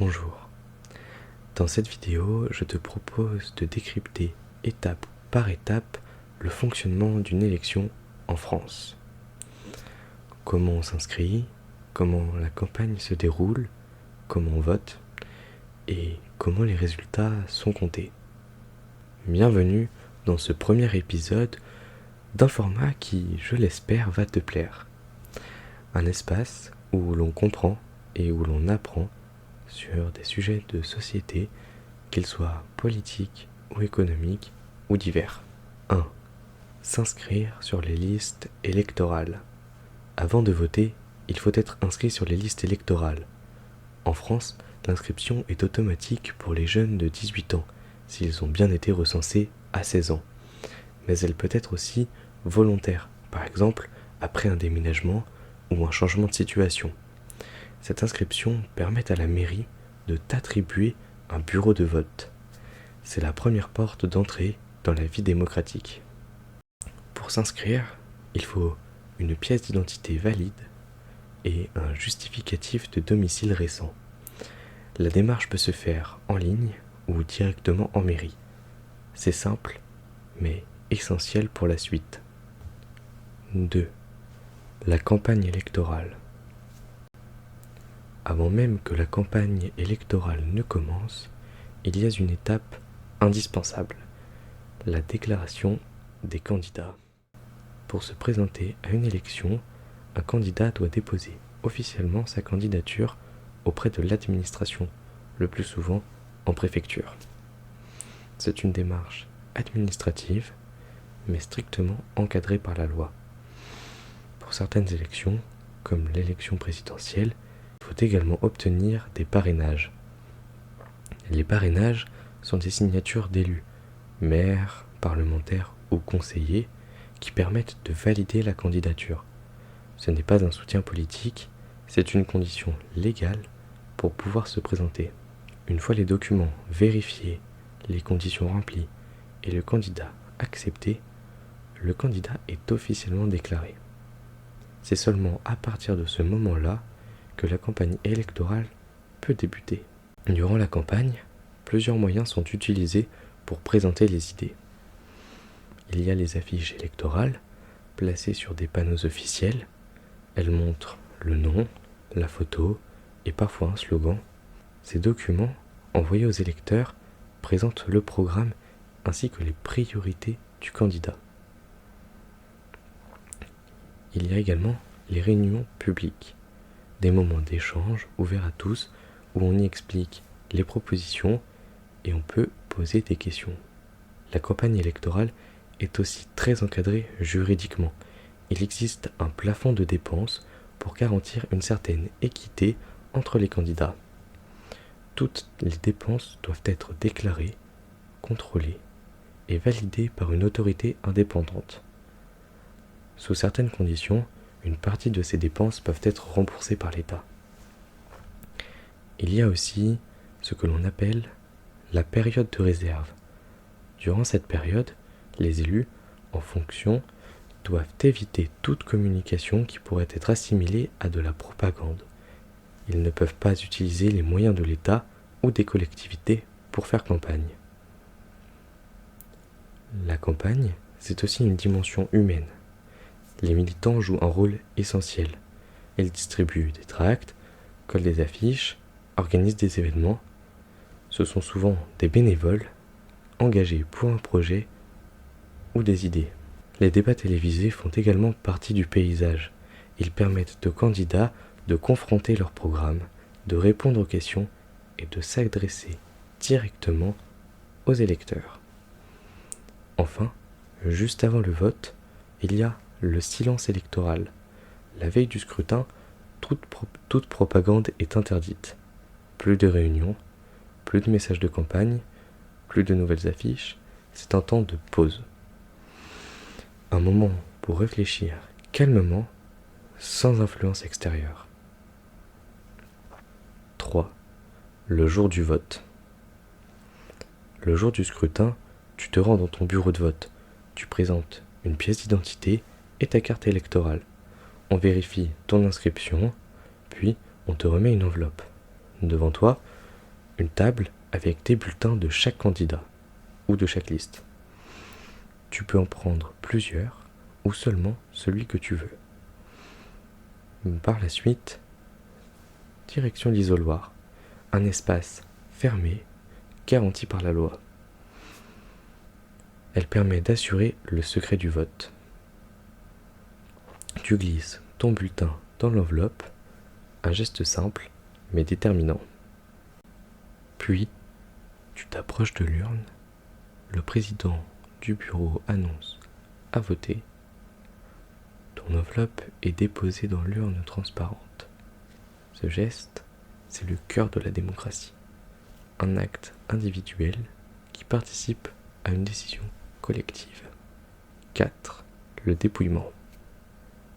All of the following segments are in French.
Bonjour. Dans cette vidéo, je te propose de décrypter étape par étape le fonctionnement d'une élection en France. Comment on s'inscrit, comment la campagne se déroule, comment on vote et comment les résultats sont comptés. Bienvenue dans ce premier épisode d'un format qui, je l'espère, va te plaire. Un espace où l'on comprend et où l'on apprend sur des sujets de société, qu'ils soient politiques ou économiques ou divers. 1. S'inscrire sur les listes électorales. Avant de voter, il faut être inscrit sur les listes électorales. En France, l'inscription est automatique pour les jeunes de 18 ans, s'ils ont bien été recensés à 16 ans. Mais elle peut être aussi volontaire, par exemple après un déménagement ou un changement de situation. Cette inscription permet à la mairie de t'attribuer un bureau de vote. C'est la première porte d'entrée dans la vie démocratique. Pour s'inscrire, il faut une pièce d'identité valide et un justificatif de domicile récent. La démarche peut se faire en ligne ou directement en mairie. C'est simple, mais essentiel pour la suite. 2. La campagne électorale. Avant même que la campagne électorale ne commence, il y a une étape indispensable, la déclaration des candidats. Pour se présenter à une élection, un candidat doit déposer officiellement sa candidature auprès de l'administration, le plus souvent en préfecture. C'est une démarche administrative, mais strictement encadrée par la loi. Pour certaines élections, comme l'élection présidentielle, il faut également obtenir des parrainages. Les parrainages sont des signatures d'élus, maires, parlementaires ou conseillers, qui permettent de valider la candidature. Ce n'est pas un soutien politique, c'est une condition légale pour pouvoir se présenter. Une fois les documents vérifiés, les conditions remplies et le candidat accepté, le candidat est officiellement déclaré. C'est seulement à partir de ce moment-là que la campagne électorale peut débuter. Durant la campagne, plusieurs moyens sont utilisés pour présenter les idées. Il y a les affiches électorales, placées sur des panneaux officiels. Elles montrent le nom, la photo et parfois un slogan. Ces documents, envoyés aux électeurs, présentent le programme ainsi que les priorités du candidat. Il y a également les réunions publiques, des moments d'échange ouverts à tous où on y explique les propositions et on peut poser des questions. La campagne électorale est aussi très encadrée juridiquement. Il existe un plafond de dépenses pour garantir une certaine équité entre les candidats. Toutes les dépenses doivent être déclarées, contrôlées et validées par une autorité indépendante. Sous certaines conditions, une partie de ces dépenses peuvent être remboursées par l'État. Il y a aussi ce que l'on appelle la période de réserve. Durant cette période, les élus, en fonction, doivent éviter toute communication qui pourrait être assimilée à de la propagande. Ils ne peuvent pas utiliser les moyens de l'État ou des collectivités pour faire campagne. La campagne, c'est aussi une dimension humaine. Les militants jouent un rôle essentiel. Ils distribuent des tracts, collent des affiches, organisent des événements. Ce sont souvent des bénévoles, engagés pour un projet ou des idées. Les débats télévisés font également partie du paysage. Ils permettent aux candidats de confronter leurs programmes, de répondre aux questions et de s'adresser directement aux électeurs. Enfin, juste avant le vote, il y a le silence électoral. La veille du scrutin, toute propagande est interdite. Plus de réunions, plus de messages de campagne, plus de nouvelles affiches, c'est un temps de pause. Un moment pour réfléchir calmement, sans influence extérieure. 3. Le jour du vote. Le jour du scrutin, tu te rends dans ton bureau de vote. Tu présentes une pièce d'identité et ta carte électorale. On vérifie ton inscription, puis on te remet une enveloppe. Devant toi, une table avec des bulletins de chaque candidat ou de chaque liste. Tu peux en prendre plusieurs ou seulement celui que tu veux. Par la suite, direction l'isoloir, un espace fermé garanti par la loi. Elle permet d'assurer le secret du vote. Tu glisses ton bulletin dans l'enveloppe, un geste simple mais déterminant. Puis, tu t'approches de l'urne, le président du bureau annonce à voter. Ton enveloppe est déposée dans l'urne transparente. Ce geste, c'est le cœur de la démocratie. Un acte individuel qui participe à une décision collective. 4. Le dépouillement.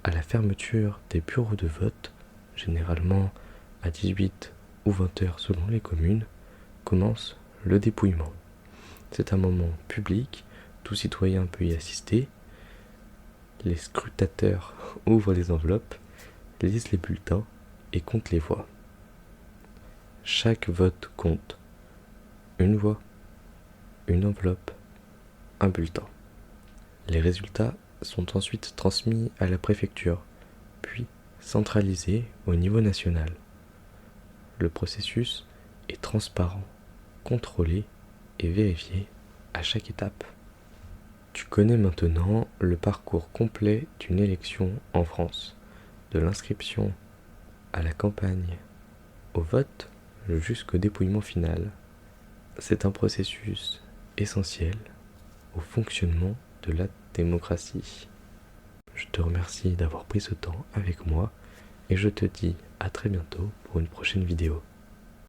À la fermeture des bureaux de vote, généralement à 18 ou 20 heures selon les communes, commence le dépouillement. C'est un moment public, tout citoyen peut y assister. Les scrutateurs ouvrent les enveloppes, lisent les bulletins et comptent les voix. Chaque vote compte. Une voix, une enveloppe, un bulletin. Les résultats sont ensuite transmis à la préfecture, puis centralisés au niveau national. Le processus est transparent, contrôlé et vérifié à chaque étape. Tu connais maintenant le parcours complet d'une élection en France, de l'inscription à la campagne, au vote jusqu'au dépouillement final. C'est un processus essentiel au fonctionnement de la démocratie. Je te remercie d'avoir pris ce temps avec moi et je te dis à très bientôt pour une prochaine vidéo.